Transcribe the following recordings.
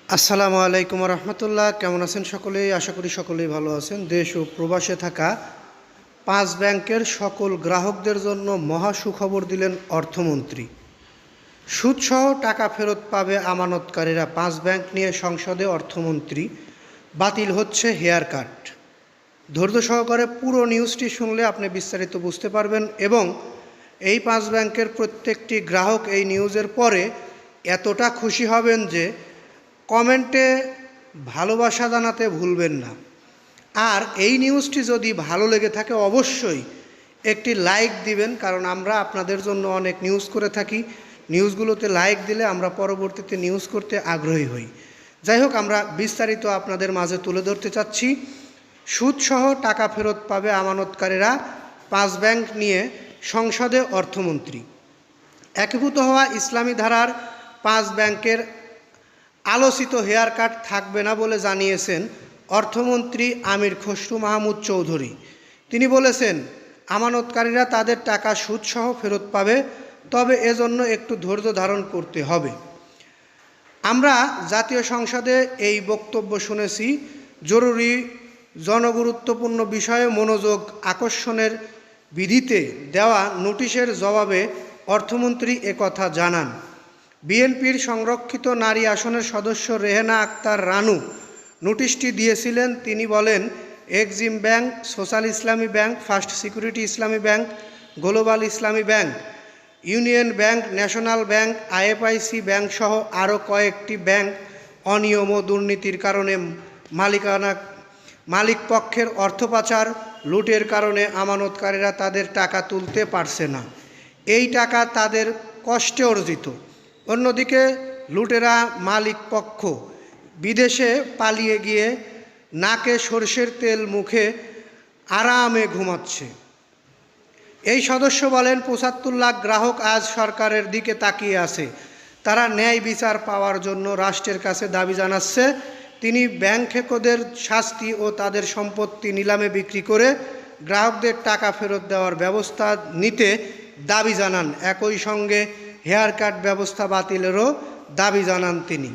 আসসালামু আলাইকুম রহমতুল্লাহ। কেমন আছেন সকলেই? আশা করি সকলেই ভালো আছেন। দেশ ও প্রবাসে থাকা 5 ব্যাংকের সকল গ্রাহকদের জন্য মহা সুখবর দিলেন অর্থমন্ত্রী। সুদসহ টাকা ফেরত পাবে আমানতকারীরা। 5 ব্যাংক নিয়ে সংসদে অর্থমন্ত্রী। বাতিল হচ্ছে হেয়ার কাট। ধৈর্য সহকারে পুরো নিউজটি শুনলে আপনি বিস্তারিত বুঝতে পারবেন এবং এই 5 ব্যাংকের প্রত্যেকটি গ্রাহক এই নিউজের পরে এতটা খুশি হবেন যে কমেন্টে ভালোবাসা জানাতে ভুলবেন না। আর এই নিউজটি যদি ভালো লেগে থাকে অবশ্যই একটি লাইক দিবেন, কারণ আমরা আপনাদের জন্য অনেক নিউজ করে থাকি। নিউজগুলোতে লাইক দিলে আমরা পরবর্তীতে নিউজ করতে আগ্রহী হই। যাই হোক, আমরা বিস্তারিত আপনাদের মাঝে তুলে ধরতে চাচ্ছি। সুদসহ টাকা ফেরত পাবে আমানতকারীরা। 5 ব্যাংক নিয়ে সংসদে অর্থমন্ত্রী। একীভূত হওয়া ইসলামী ধারার 5 ব্যাংকের আলোচিত হেয়ার কাট থাকবে না বলে জানিয়েছেন অর্থমন্ত্রী আমির খসরু মাহমুদ চৌধুরী। তিনি বলেছেন, আমানতকারীরা তাদের টাকা সুদসহ ফেরত পাবে, তবে এজন্য একটু ধৈর্য ধারণ করতে হবে। আমরা জাতীয় সংসদে এই বক্তব্য শুনেছি। জরুরি জনগুরুত্বপূর্ণ বিষয়ে মনোযোগ আকর্ষণের বিধিতে দেওয়া নোটিশের জবাবে অর্থমন্ত্রী একথা জানান। বিএনপির সংরক্ষিত নারী আসনের সদস্য রেহেনা আক্তার রানু নোটিশটি দিয়েছিলেন। তিনি বলেন, এক্সিম ব্যাংক, সোশ্যাল ইসলামী ব্যাংক, ফার্স্ট সিকিউরিটি ইসলামী ব্যাংক, গ্লোবাল ইসলামী bank, union bank, national bank, IFIC bank সহ আরও কয়েকটি ব্যাংক অনিয়ম ও দুর্নীতির কারণে মালিকপক্ষের অর্থ পাচার, লুটের কারণে আমানতকারীরা তাদের টাকা তুলতে পারছে না। এই টাকা তাদের কষ্টে অর্জিত। অন্যদিকে লুটেরা মালিকপক্ষ বিদেশে পালিয়ে গিয়ে নাকে সরষের তেল মুখে আরামে ঘুমাচ্ছে। এই সদস্য বলেন, ৭৫ লাখ গ্রাহক আজ সরকারের দিকে তাকিয়ে আছে। তারা ন্যায় বিচার পাওয়ার জন্য রাষ্ট্রের কাছে দাবি জানাচ্ছে। তিনি ব্যাংকদের শাস্তি ও তাদের সম্পত্তি নিলামে বিক্রি করে গ্রাহকদের টাকা ফেরত দেওয়ার ব্যবস্থা নিতে দাবি জানান। একই সঙ্গে হেয়ার কাট ব্যবস্থা বাতিলেরও দাবি জানান তিনি।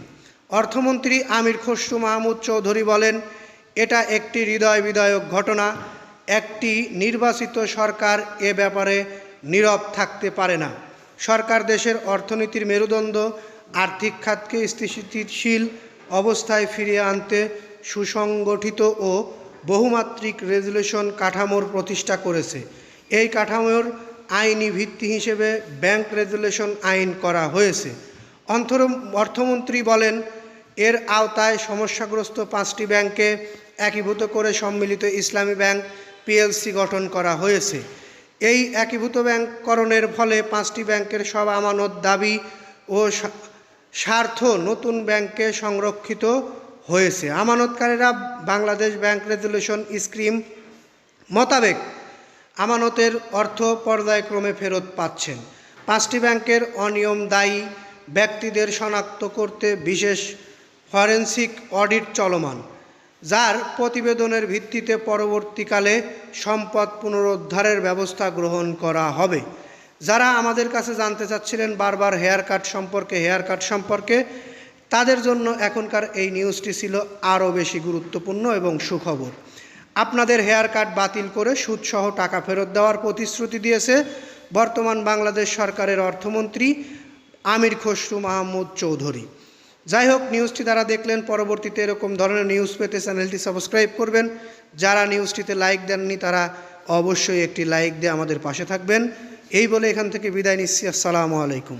অর্থমন্ত্রী আমির খসরু মাহমুদ চৌধুরী বলেন, এটা একটি হৃদয় বিদারক ঘটনা। একটি নির্বাচিত সরকার এ ব্যাপারে নীরব থাকতে পারে না। সরকার দেশের অর্থনীতির মেরুদণ্ড, আর্থিক খাতকে স্থিতিশীল অবস্থায় ফিরিয়ে আনতে সুসংগঠিত ও বহুমাত্রিক রেজুলেশন কাঠামোর প্রতিষ্ঠা করেছে। এই কাঠামোর আইনি ভিত্তি হিসেবে ব্যাংক রেজুলেশন আইন করা হয়েছে। অর্থমন্ত্রী বলেন, এর আওতায় সমস্যাগ্রস্ত 5টি ব্যাংকে একীভূত করে সম্মিলিত ইসলামী ব্যাংক পিএলসি গঠন করা হয়েছে। এই একীভূত ব্যাংককরণের ফলে 5টি ব্যাংকের সব আমানত, দাবি ও স্বার্থ নতুন ব্যাংকে সংরক্ষিত হয়েছে। আমানতকারীরা বাংলাদেশ ব্যাংক রেজুলেশন স্কিম মোতাবেক আমানতের অর্থ পর্যায়ক্রমে ফেরত পাচ্ছেন। 5টি ব্যাংকের অনিয়ম দায়ী ব্যক্তিদের শনাক্ত করতে বিশেষ ফরেনসিক অডিট চলমান, যার প্রতিবেদনের ভিত্তিতে পরবর্তীকালে সম্পদ পুনরুদ্ধারের ব্যবস্থা গ্রহণ করা হবে। যারা আমাদের কাছে জানতে চাচ্ছিলেন বারবার হেয়ার কাট সম্পর্কে, তাদের জন্য এখনকার এই নিউজটি ছিল আরও বেশি গুরুত্বপূর্ণ এবং সুখবর। আপনাদের হেয়ার কাট বাতিল করে সুদসহ টাকা ফেরত দেওয়ার প্রতিশ্রুতি দিয়েছে বর্তমান বাংলাদেশ সরকারের অর্থমন্ত্রী আমির খসরু মাহমুদ চৌধুরী। যাই হোক, নিউজটি যারা দেখলেন, পরবর্তীতে এরকম ধরনের নিউজ পেতে চ্যানেলটি সাবস্ক্রাইব করবেন। যারা নিউজটিতে লাইক দেননি তারা অবশ্যই একটি লাইক দিয়ে আমাদের পাশে থাকবেন। এই বলে এখান থেকে বিদায় নিচ্ছি। আসসালামু আলাইকুম।